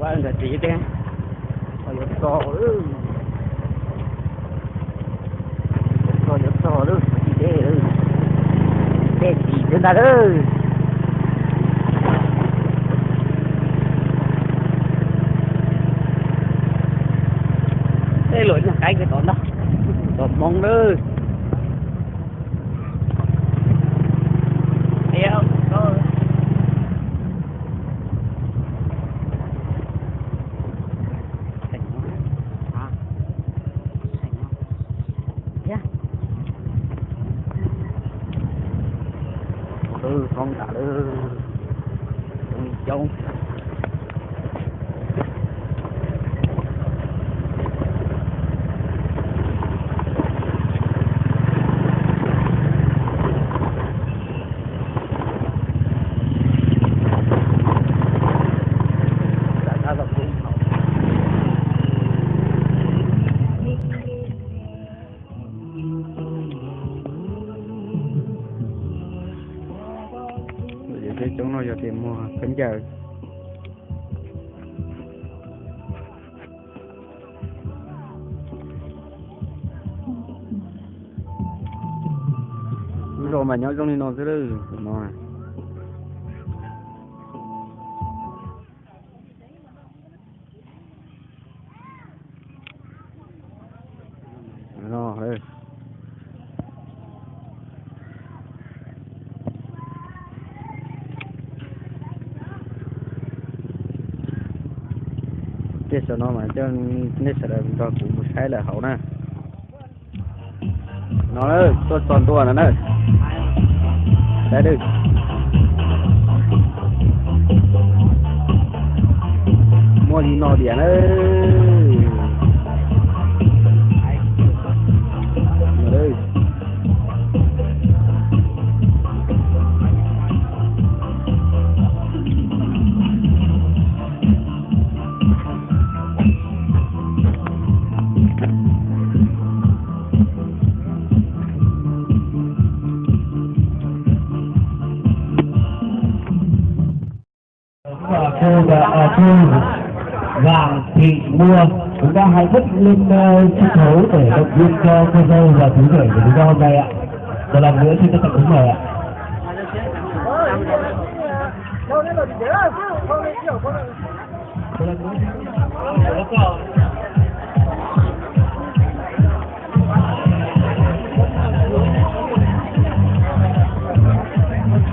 quá là chị chứ coi giật cò đó chị thế chị thế nào đó thế lỗi là cái tổn đó tổn mong đó theo đó con cả đó trông chúng nó giờ tìm mua kính chờ rồi mà nhớ trong đi nó tới nó này nó đây cái số nó mà cho nên sẽ là cho cũng một cái là hậu nè nó ơi tôi toàn tua nữa đây đây đi mua gì nó điện ơi đây cô vàng thị mua chúng ta hãy vứt lên sân khấu để động viên cho cô dâu và chú rể của chúng ta hôm nay ạ. Một lần nữa xin trân trọng kính mời ạ.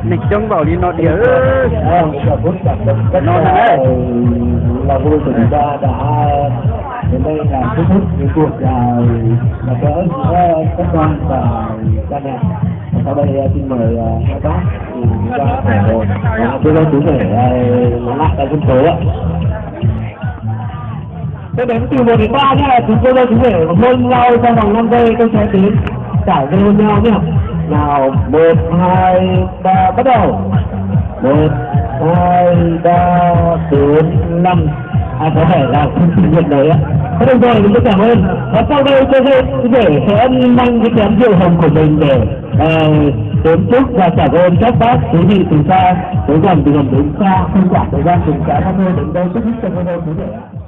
mình chống bảo đi nó đĩa nó là vui của chúng ta đã đến đây là kết thúc cái cuộc gặp gỡ giữa các quan và cha mẹ. Sau đây xin mời hai bác chúng ta cô dâu chú rể nói lại tại sân khấu ạ. Tôi đếm từ 1 đến 3 nhé, chúng cô dâu chú rể hôn nhau trong vòng 5 giây, tôi sẽ đến trải dây hôn nhau nhé. Nào 1, 2, 3 bắt đầu. 1, 2, 3, 4, 5. Ai có thể là không thực hiện đấy ạ. Thế được rồi, mình rất cảm ơn. Và sau đây tôi sẽ mang cái chén rượu hồng của mình để đếm chúc và cảm ơn các bác quý vị từ xa, từ gần đến xa, không quản thời gian cùng cả các nơi đến đây chúc cho cô dâu quý vị ạ.